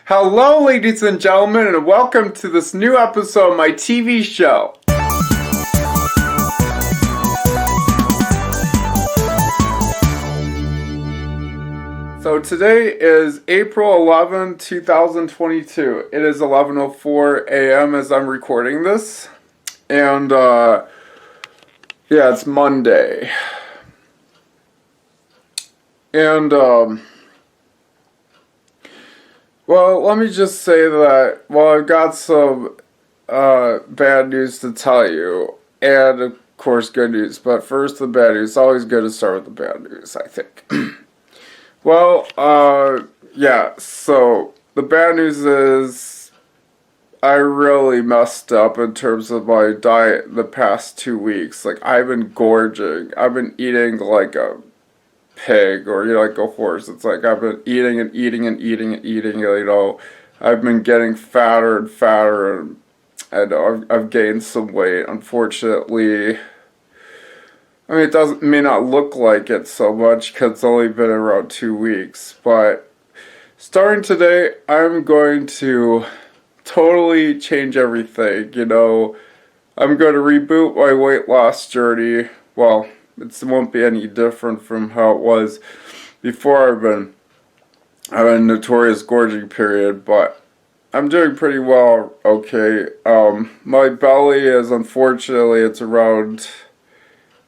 Hello, ladies and gentlemen, and welcome to this new episode of my TV show. So today is April 11, 2022. It is 11:04 a.m. as I'm recording this. And, it's Monday. And, well, let me just say that, I've got some bad news to tell you, and of course good news, but first the bad news. It's always good to start with the bad news, I think. So the bad news is I really messed up in terms of my diet the past 2 weeks. Like, I've been gorging. I've been eating like a pig, or like a horse. It's like I've been eating and eating and eating and eating, I've been getting fatter and fatter, and I've gained some weight, unfortunately. I mean, it may not look like it so much because it's only been around 2 weeks, but starting today, I'm going to totally change everything, I'm going to reboot my weight loss journey. Well, it won't be any different from how it was before I've been having a notorious gorging period, but I'm doing pretty well, okay. My belly is, unfortunately, it's around,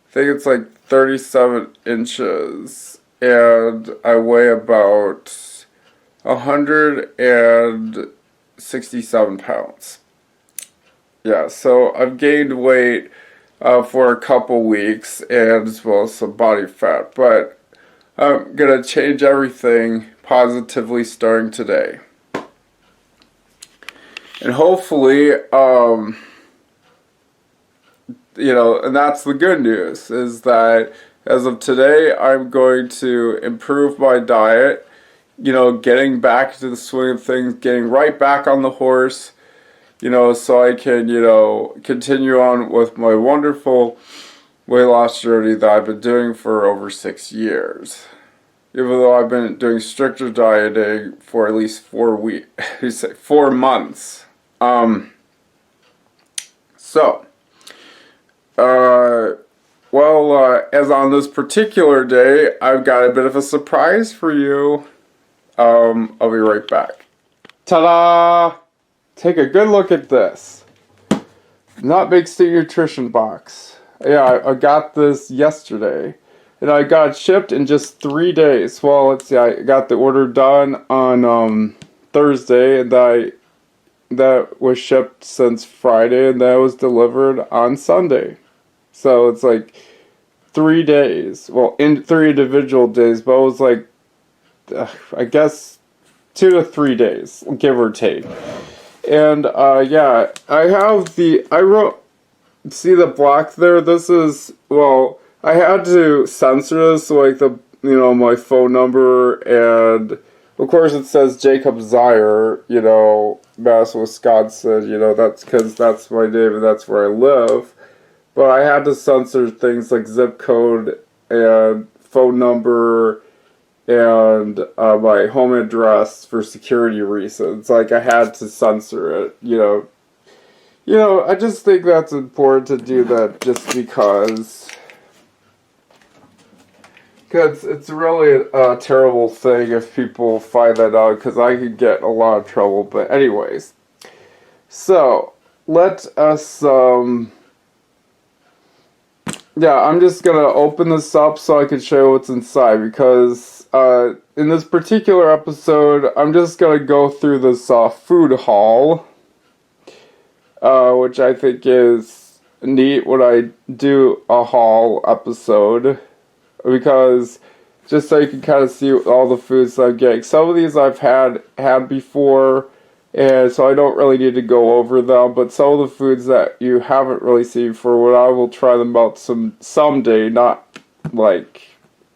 I think it's like 37 inches, and I weigh about 167 pounds. Yeah, so I've gained weight for a couple weeks, and as well as some body fat, but I'm gonna change everything positively starting today. And hopefully, and that's the good news, is that as of today, I'm going to improve my diet, getting back to the swing of things, getting right back on the horse, so I can, continue on with my wonderful weight loss journey that I've been doing for over 6 years. Even though I've been doing stricter dieting for at least 4 months. As on this particular day, I've got a bit of a surprise for you. I'll be right back. Ta-da! Take a good look at this. Nutmeg State Nutrition box. Yeah, I got this yesterday. And I got it shipped in just 3 days. Well, let's see, I got the order done on Thursday, and that was shipped since Friday, and that was delivered on Sunday. So it's like 3 days. Well, in 3 individual days, but it was like, I guess 2 to 3 days, give or take. And I wrote, see the block there? This is, I had to censor this, like my phone number, and of course it says Jacobzeier, Mass, Wisconsin, that's because that's my name and that's where I live. But I had to censor things like zip code and phone number and my home address for security reasons. Like, I had to censor it, I just think that's important to do that just because it's really a terrible thing if people find that out, because I could get a lot of trouble. But anyways, so let us, I'm just going to open this up so I can show you what's inside, because in this particular episode, I'm just going to go through this food haul, which I think is neat when I do a haul episode, because just so you can kind of see all the foods that I'm getting. Some of these I've had before, and so I don't really need to go over them, but some of the foods that you haven't really seen before, I will try them out someday, not like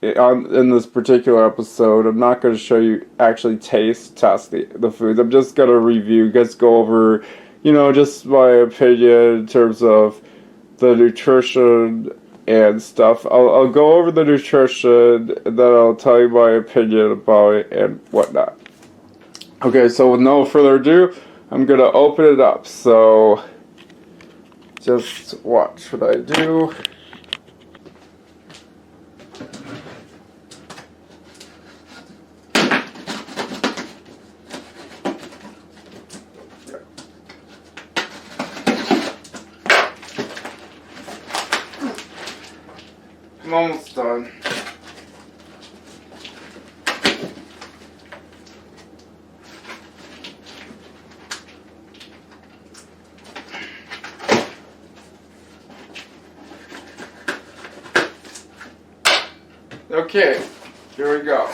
in this particular episode. I'm not going to show you actually test the foods. I'm just going to review, just go over, just my opinion in terms of the nutrition and stuff. I'll go over the nutrition, and then I'll tell you my opinion about it and whatnot. Okay, so with no further ado, I'm gonna open it up. So just watch what I do. I'm almost done. Okay, here we go.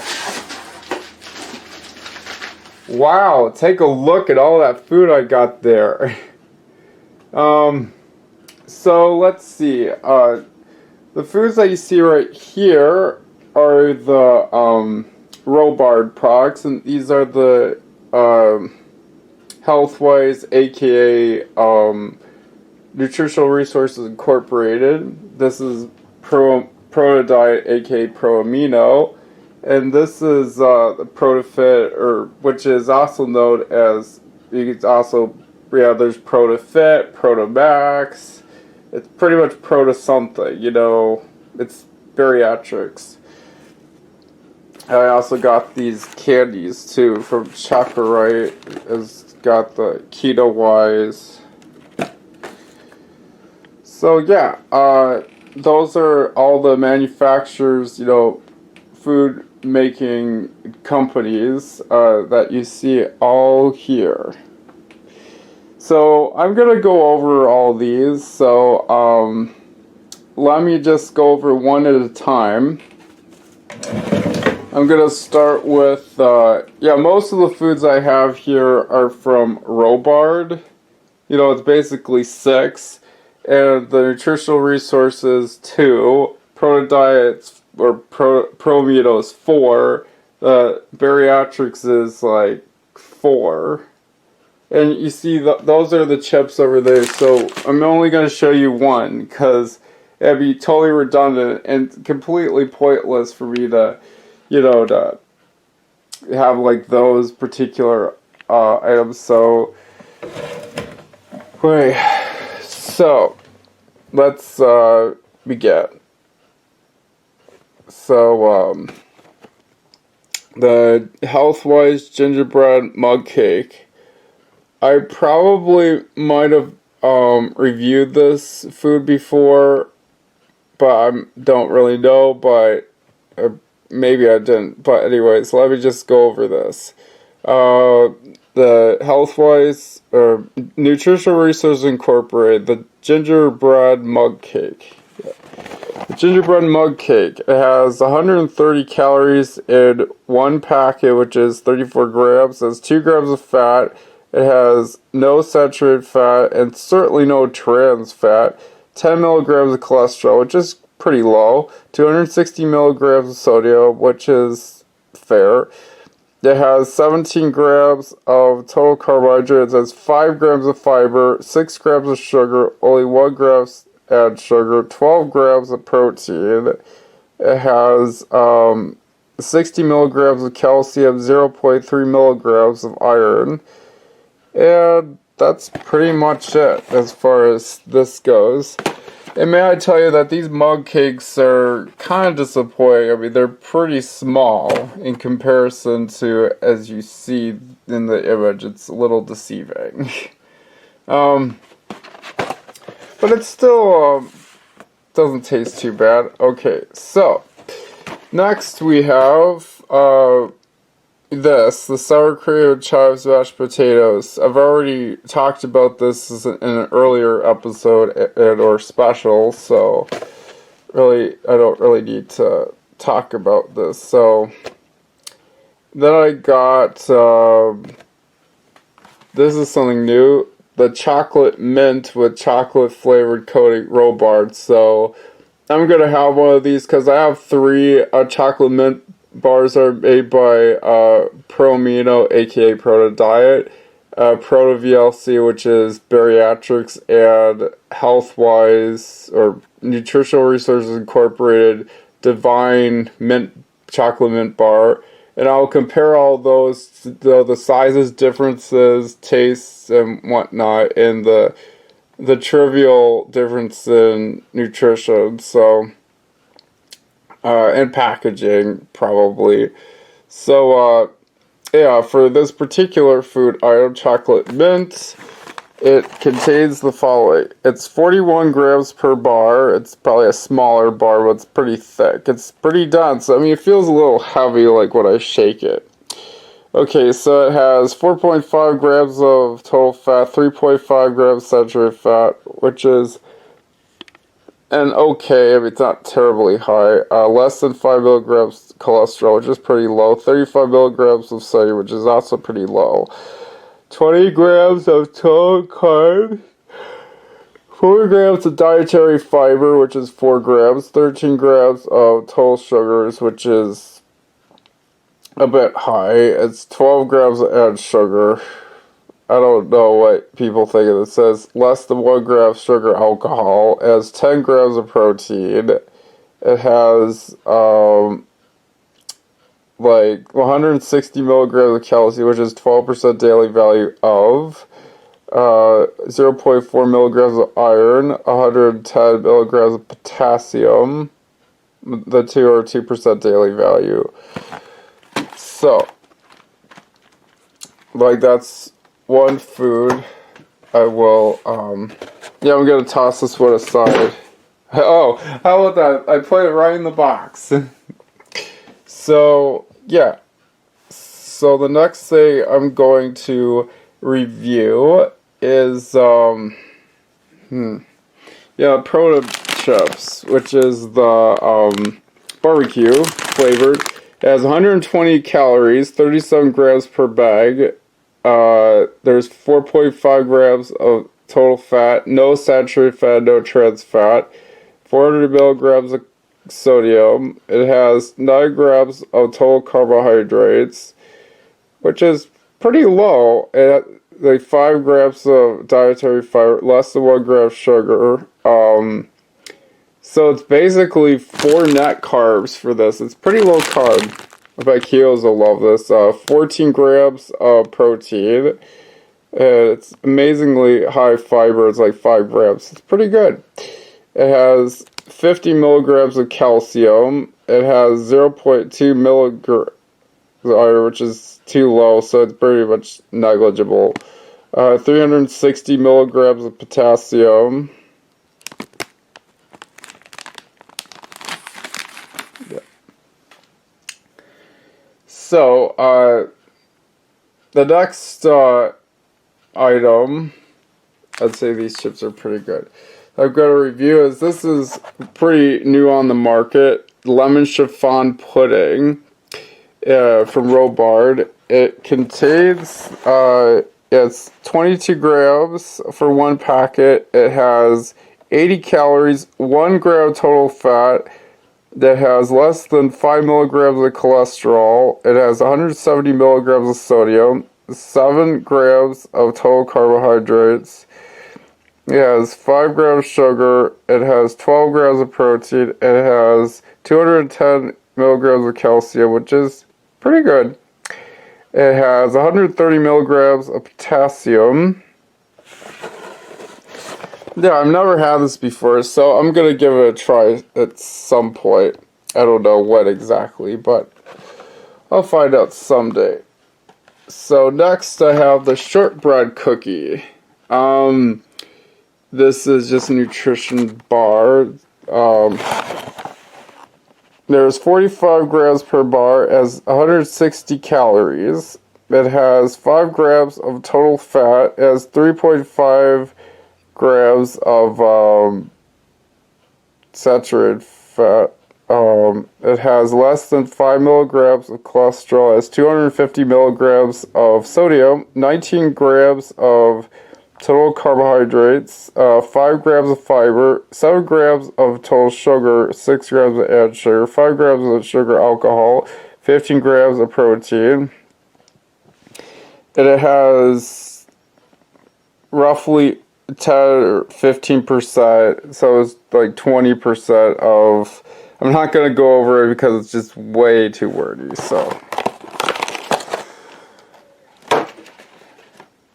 Wow, take a look at all that food I got there. So let's see. The foods that you see right here are the Robard products, and these are the Healthwise, aka Nutritional Resources Incorporated. This is proti-diet, aka pro-amino, and this is the proti-fit, or which is also known as, you can also, yeah, there's proti-fit, proti-max. It's pretty much proti-something, you know, it's bariatrics. I also got these candies too from Chaparite. It's got the Keto Wise. So yeah, those are all the manufacturers, you know, food making companies that you see all here. So I'm gonna go over all these. So let me just go over one at a time. I'm gonna start with most of the foods I have here are from Robard. You know, it's basically 6. And the nutritional resources 2, proti-diets or pro-amino is 4, the bariatrics is like 4. And you see, those are the chips over there, so I'm only going to show you one, because it'd be totally redundant and completely pointless for me to, you know, to have like those particular items. So, wait. So, let's begin. So, the Healthwise gingerbread mug cake. I probably might have reviewed this food before, but I don't really know, but maybe I didn't. But anyways, let me just go over this. The Healthwise, or Nutritional Resources Incorporated, the gingerbread mug cake. The gingerbread mug cake. It has 130 calories in one packet, which is 34 grams. It has 2 grams of fat. It has no saturated fat and certainly no trans fat. 10 milligrams of cholesterol, which is pretty low. 260 milligrams of sodium, which is fair. It has 17 grams of total carbohydrates. It has 5 grams of fiber, 6 grams of sugar, only 1 gram added sugar, 12 grams of protein. It has 60 milligrams of calcium, 0.3 milligrams of iron. And that's pretty much it as far as this goes. And may I tell you that these mug cakes are kind of disappointing. I mean, they're pretty small in comparison to, as you see in the image, it's a little deceiving. But it still doesn't taste too bad. Okay, so next we have the sour cream and chives mashed potatoes. I've already talked about this in an earlier episode or special, so really I don't really need to talk about this. So then I got this is something new, the chocolate mint with chocolate flavored coating Robard. So I'm gonna have one of these because I have 3 chocolate mint bars are made by pro-amino, aka proti-diet, proto-VLC, which is bariatrics, and Healthwise, or Nutritional Resources Incorporated, Divine Mint Chocolate Mint Bar, and I'll compare all those, the sizes, differences, tastes, and whatnot, and the trivial difference in nutrition, so, and packaging, probably. So, yeah, for this particular food item, chocolate mint, it contains the following. It's 41 grams per bar. It's probably a smaller bar, but it's pretty thick. It's pretty dense. I mean, it feels a little heavy, like when I shake it. Okay, so it has 4.5 grams of total fat, 3.5 grams saturated fat, which is okay. I mean, it's not terribly high. Less than 5 milligrams cholesterol, which is pretty low. 35 milligrams of sodium, which is also pretty low. 20 grams of total carbs, 4 grams of dietary fiber, which is 4 grams, 13 grams of total sugars, which is a bit high. It's 12 grams of added sugar. I don't know what people think of it. It says less than 1 gram of sugar alcohol. It has 10 grams of protein. It has like 160 milligrams of calcium, which is 12% daily value of, 0.4 milligrams of iron, 110 milligrams of potassium. The two are 2% daily value. So, like, that's one food. I will, yeah, I'm gonna toss this one aside. Oh, how about that? I put it right in the box. So, yeah. So the next thing I'm going to review is, proti-chips, which is the, barbecue flavored. It has 120 calories, 37 grams per bag. There's 4.5 grams of total fat, no saturated fat, no trans fat, 400 milligrams of sodium. It has 9 grams of total carbohydrates, which is pretty low. It has like 5 grams of dietary fiber, less than 1 gram of sugar. So it's basically 4 net carbs for this. It's pretty low carb. I bet ketos will love this. 14 grams of protein. It's amazingly high fiber. It's like 5 grams. It's pretty good. It has 50 milligrams of calcium. It has 0.2 milligrams of iron, which is too low, so it's pretty much negligible. 360 milligrams of potassium. Yeah. So, the next item, I'd say these chips are pretty good. I've got a review is this is pretty new on the market. Lemon chiffon pudding from Robard. It contains it's 22 grams for one packet. It has 80 calories, 1 gram total fat. That has less than 5 milligrams of cholesterol. It has 170 milligrams of sodium, 7 grams of total carbohydrates. It has 5 grams of sugar. It has 12 grams of protein. It has 210 milligrams of calcium, which is pretty good. It has 130 milligrams of potassium. Yeah, I've never had this before, so I'm going to give it a try at some point. I don't know when exactly, but I'll find out someday. So next I have the shortbread cookie. This is just a nutrition bar. There's 45 grams per bar, as 160 calories. It has 5 grams of total fat, it has 3.5 grams of saturated fat. It has less than 5 milligrams of cholesterol, it has 250 milligrams of sodium, 19 grams of total carbohydrates, 5 grams of fiber, 7 grams of total sugar, 6 grams of added sugar, 5 grams of sugar alcohol, 15 grams of protein. And it has roughly 10 or 15%, so it's like 20% of, I'm not going to go over it because it's just way too wordy, so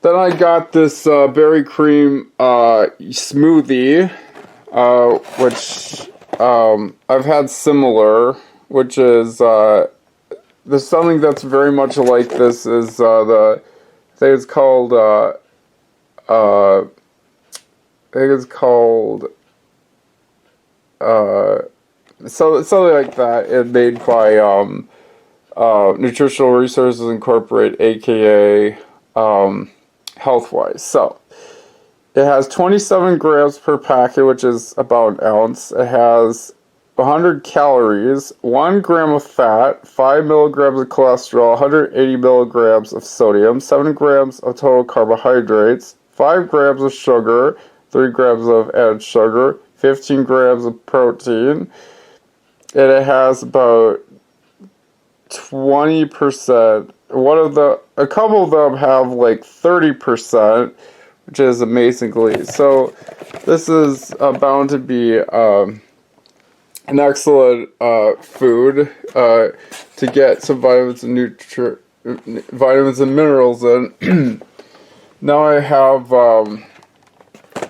Then I got this berry cream smoothie, which I've had similar, which is there's something that's very much like this is I think it's called something like that. It's made by Nutritional Resources Incorporated, aka Healthwise. So it has 27 grams per packet, which is about an ounce. It has 100 calories, 1 gram of fat, 5 milligrams of cholesterol, 180 milligrams of sodium, 7 grams of total carbohydrates, 5 grams of sugar, 3 grams of added sugar, 15 grams of protein, and it has about 20%. A couple of them have like 30%, which is amazingly. So this is bound to be an excellent food to get some vitamins and minerals in. Now I have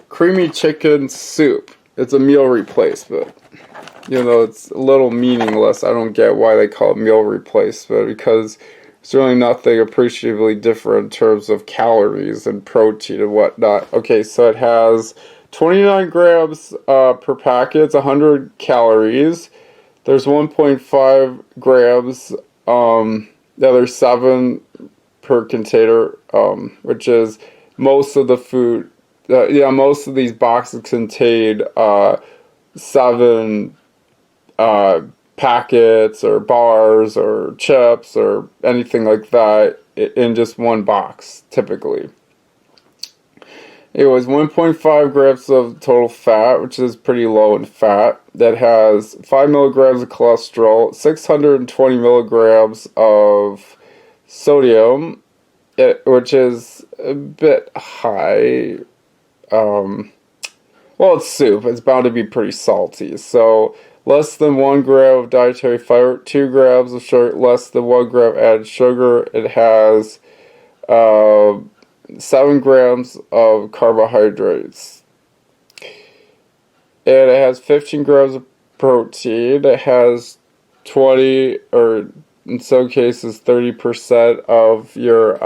creamy chicken soup. It's a meal replacement. It's a little meaningless. I don't get why they call it meal replacement, because it's really nothing appreciably different in terms of calories and protein and whatnot. Okay, so it has 29 grams per packet. It's 100 calories. There's 1.5 grams. There's 7 per container, which is most of the food. Most of these boxes contain 7 packets or bars or chips or anything like that in just one box, typically. It was 1.5 grams of total fat, which is pretty low in fat. That has 5 milligrams of cholesterol, 620 milligrams of sodium, which is a bit high. Well, it's soup. It's bound to be pretty salty. So less than 1 gram of dietary fiber, 2 grams of sugar, less than 1 gram added sugar. It has 7 grams of carbohydrates. And it has 15 grams of protein. It has 20, or in some cases 30% of your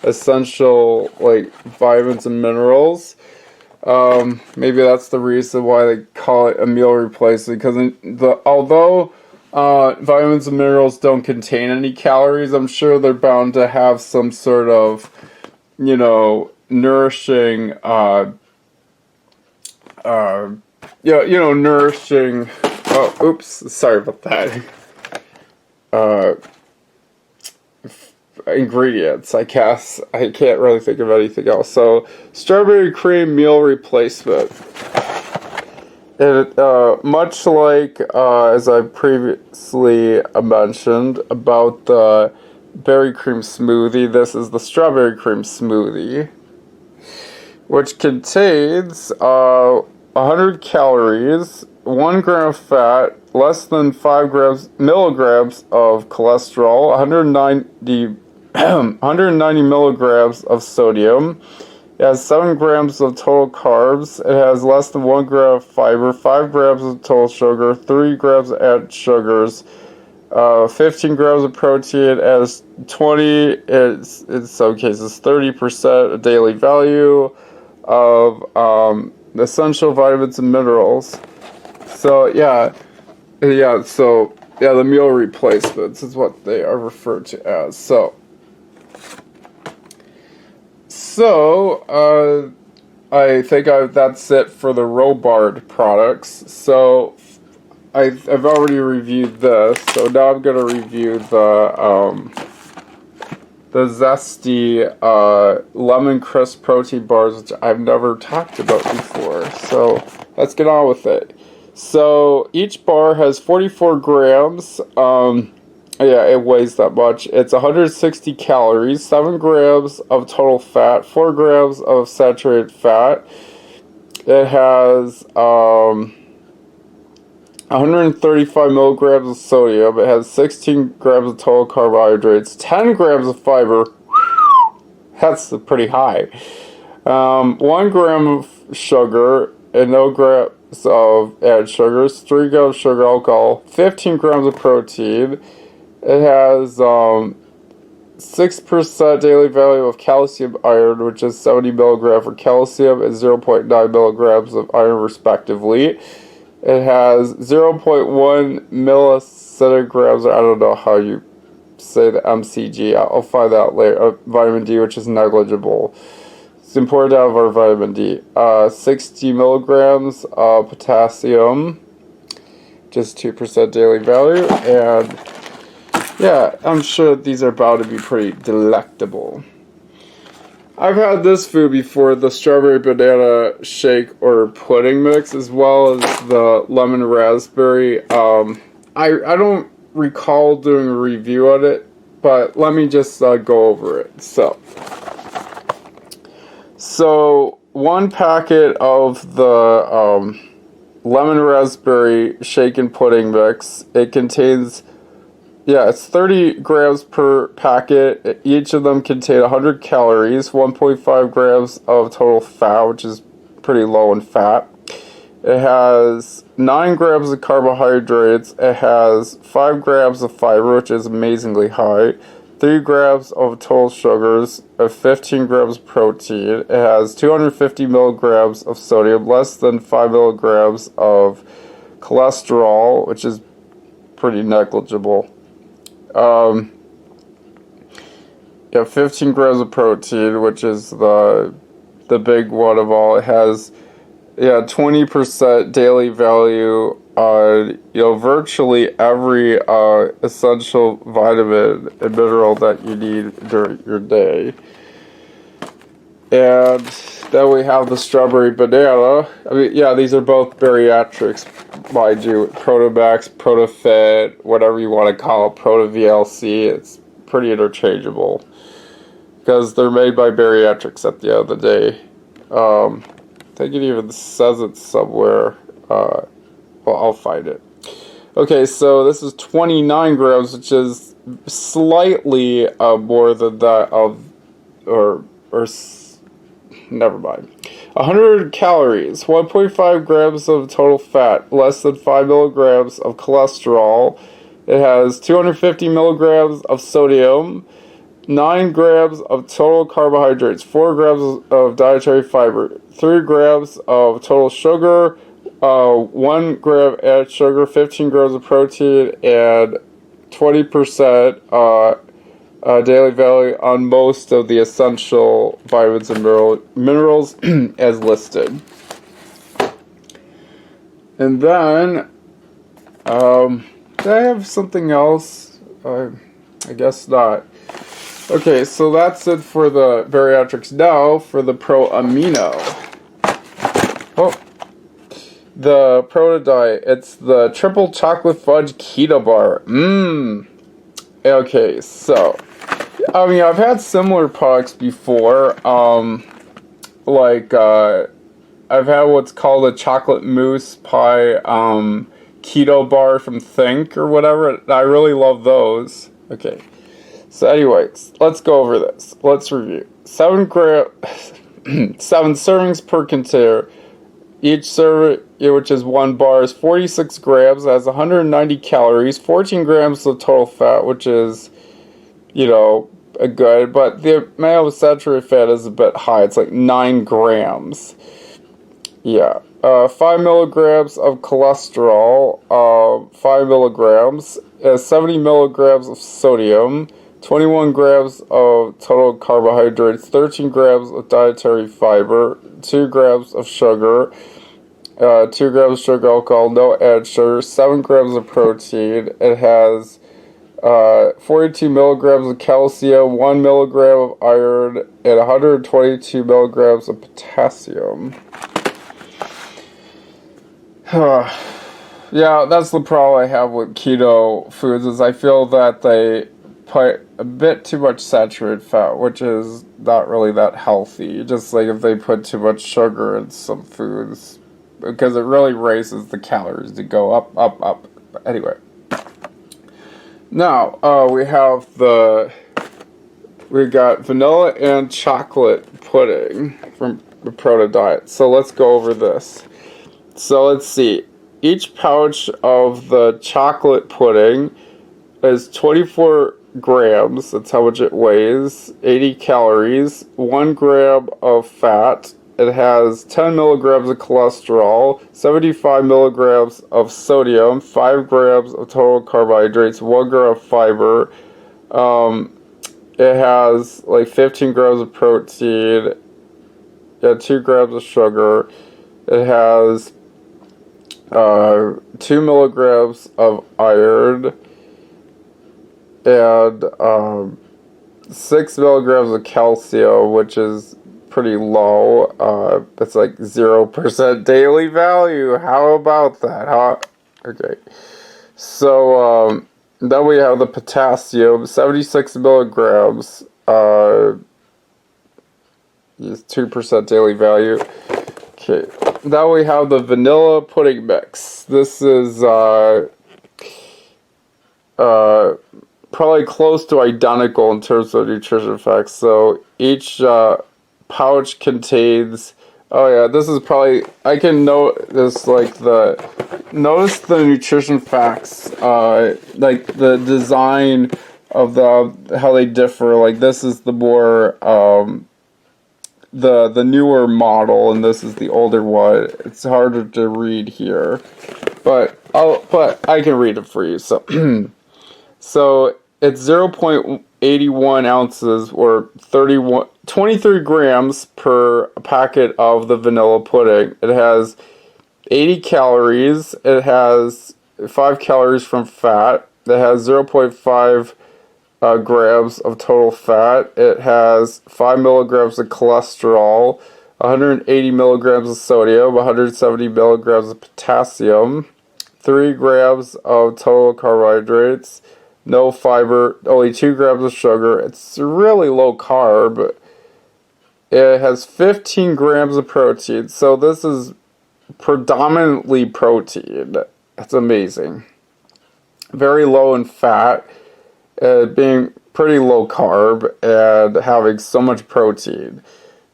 essential vitamins and minerals. Maybe that's the reason why they call it a meal replacement, because although vitamins and minerals don't contain any calories, I'm sure they're bound to have some sort of nourishing nourishing sorry about that, ingredients, I guess. I can't really think of anything else. So strawberry cream meal replacement. And much like as I previously mentioned about the berry cream smoothie, this is the strawberry cream smoothie, which contains 100 calories, 1 gram of fat, less than 5 milligrams of cholesterol, 190 milligrams of sodium. It has 7 grams of total carbs. It has less than 1 gram of fiber, 5 grams of total sugar, 3 grams of added sugars, 15 grams of protein, as 20, in some cases 30% of daily value of essential vitamins and minerals. So the meal replacements is what they are referred to as. So I think that's it for the Robard products. So I've already reviewed this, so now I'm gonna review the Zesty Lemon Crisp Protein Bars, which I've never talked about before. So let's get on with it. So each bar has 44 grams. It weighs that much. It's 160 calories, 7 grams of total fat, 4 grams of saturated fat. It has 135 milligrams of sodium. It has 16 grams of total carbohydrates, 10 grams of fiber. That's pretty high. 1 gram of sugar and no grams of added sugars, 3 grams of sugar alcohol, 15 grams of protein. It has 6% daily value of calcium iron, which is 70 milligrams for calcium and 0.9 milligrams of iron respectively. It has 0.1 millicentigrams, I don't know how you say the MCG, I'll find out later, vitamin D, which is negligible. It's important to have our vitamin D. 60 milligrams of potassium, just 2% daily value, and yeah, I'm sure these are bound to be pretty delectable. I've had this food before, the strawberry banana shake or pudding mix, as well as the lemon raspberry. I don't recall doing a review on it, but let me just go over it. So 1 packet of the lemon raspberry shake and pudding mix. It contains, it's 30 grams per packet. Each of them contain 100 calories, 1.5 grams of total fat, which is pretty low in fat. It has 9 grams of carbohydrates. It has 5 grams of fiber, which is amazingly high. 3 grams of total sugars, 15 grams of protein. It has 250 milligrams of sodium, less than 5 milligrams of cholesterol, which is pretty negligible. 15 grams of protein, which is the big one of all. It has 20% daily value on virtually every essential vitamin and mineral that you need during your day. And then we have the strawberry banana. These are both bariatrics, mind you. Protomax, Protofit, whatever you want to call it, Proto-VLC. It's pretty interchangeable because they're made by bariatrics at the end of the day. I think it even says it somewhere. I'll find it. Okay, so this is 29 grams, which is slightly more than that of, never mind. 100 calories, 1.5 grams of total fat, less than 5 milligrams of cholesterol. It has 250 milligrams of sodium, 9 grams of total carbohydrates, 4 grams of dietary fiber, 3 grams of total sugar, 1 gram added sugar, 15 grams of protein, and 20% daily value on most of the essential vitamins and minerals as listed. And then, did I have something else? I guess not. Okay, so that's it for the bariatrics. Now for the pro-amino. The proti-diet. It's the triple chocolate fudge keto bar. Okay, so I've had similar products before. I've had what's called a chocolate mousse pie keto bar from Think or whatever. I really love those. Okay. So anyways, let's go over this. Let's review. 7 servings per container. Each serving, which is 1 bar, is 46 grams, has 190 calories, 14 grams of total fat, which is, a good, but the amount of saturated fat is a bit high. It's like 9 grams. 5 milligrams of cholesterol, 5 milligrams, 70 milligrams of sodium, 21 grams of total carbohydrates, 13 grams of dietary fiber, 2 grams of sugar, 2 grams of sugar alcohol, no added sugar, 7 grams of protein. It has 42 milligrams of calcium, 1 milligram of iron, and 122 milligrams of potassium. That's the problem I have with keto foods, is I feel that they put a bit too much saturated fat, which is not really that healthy. Just like if they put too much sugar in some foods, because it really raises the calories to go up, up, up. Anyway. Now, we have the we got vanilla and chocolate pudding from the proti-diet. So let's go over this. So let's see. Each pouch of the chocolate pudding is 24 grams. That's how much it weighs. 80 calories. 1 gram of fat. It has 10 milligrams of cholesterol, 75 milligrams of sodium, 5 grams of total carbohydrates, 1 gram of fiber. It has like 15 grams of protein, 2 grams of sugar. It has 2 milligrams of iron and 6 milligrams of calcium, which is pretty low. It's like 0% daily value. How about that? Okay. So then we have the potassium, 76 milligrams. Is 2% daily value. Okay. Then we have the vanilla pudding mix. This is probably close to identical in terms of nutrition facts. So each pouch contains, oh yeah, this is probably, I can note this, like notice the nutrition facts, like the design of how they differ. Like this is the more, the newer model, and this is the older one. It's harder to read here, but I can read it for you. So, so it's 0.81 ounces or 23 grams per packet of the vanilla pudding. It has 80 calories. It has 5 calories from fat. It has 0.5 grams of total fat. It has 5 milligrams of cholesterol, 180 milligrams of sodium, 170 milligrams of potassium, 3 grams of total carbohydrates, no fiber, only 2 grams of sugar. It's really low carb. It has 15 grams of protein, so this is predominantly protein. That's amazing. Very low in fat, being pretty low carb and having so much protein.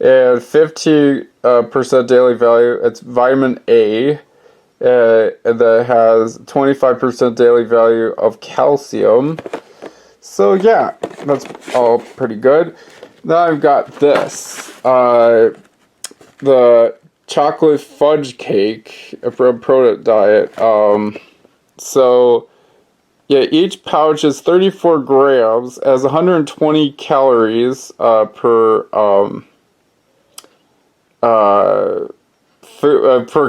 And 50% daily value, it's vitamin A. And that has 25% daily value of calcium. So yeah, that's all pretty good. Now I've got this. The chocolate fudge cake from proti-diet. So yeah, each pouch is 34 grams, has 120 calories per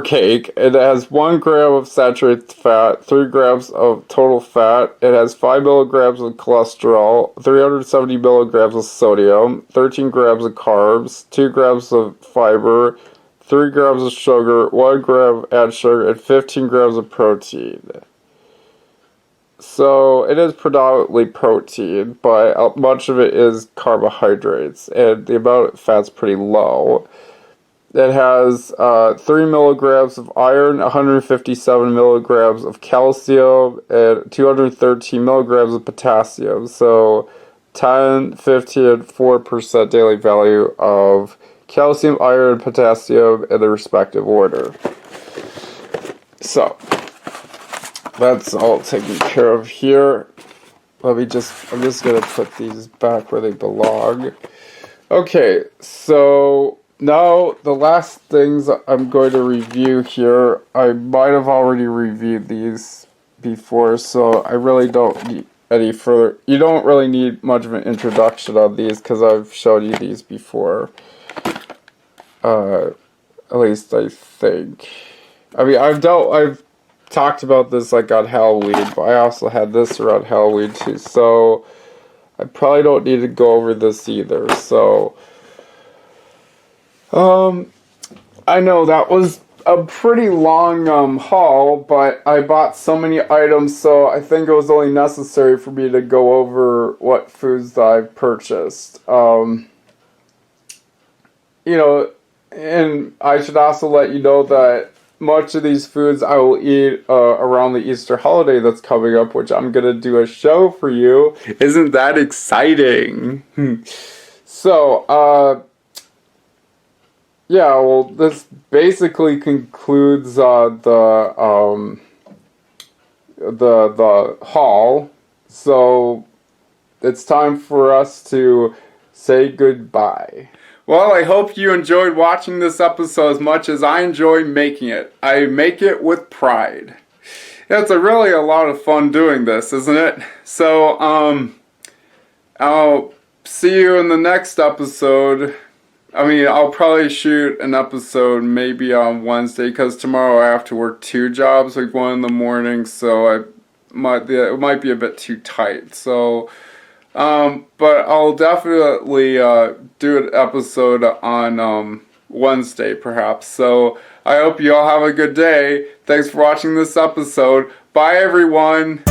cake. It has 1 gram of saturated fat, 3 grams of total fat. It has 5 milligrams of cholesterol, 370 milligrams of sodium, 13 grams of carbs, 2 grams of fiber, 3 grams of sugar, 1 gram added sugar, and 15 grams of protein. So it is predominantly protein, but much of it is carbohydrates, and the amount of fat's pretty low. It has 3 milligrams of iron, 157 milligrams of calcium, and 213 milligrams of potassium. So 10, 15, and 4% daily value of calcium, iron, and potassium in the respective order. So that's all taken care of here. I'm just going to put these back where they belong. Okay, so now the last things I'm going to review here, I might have already reviewed these before, so I really don't need any further. You don't really need much of an introduction on these because I've showed you these before. At least I think. I mean, I've talked about this like on Halloween, but I also had this around Halloween too, so I probably don't need to go over this either. So I know that was a pretty long haul, but I bought so many items, so I think it was only necessary for me to go over what foods that I've purchased. You know, and I should also let you know that much of these foods I will eat around the Easter holiday that's coming up, which I'm going to do a show for you. Isn't that exciting? So, yeah, well, this basically concludes the haul. So, it's time for us to say goodbye. Well, I hope you enjoyed watching this episode as much as I enjoy making it. I make it with pride. It's really a lot of fun doing this, isn't it? So, I'll see you in the next episode. I mean, I'll probably shoot an episode maybe on Wednesday, because tomorrow I have to work 2 jobs, like one in the morning, so it might be a bit too tight. So, but I'll definitely do an episode on Wednesday, perhaps. So I hope you all have a good day. Thanks for watching this episode. Bye, everyone.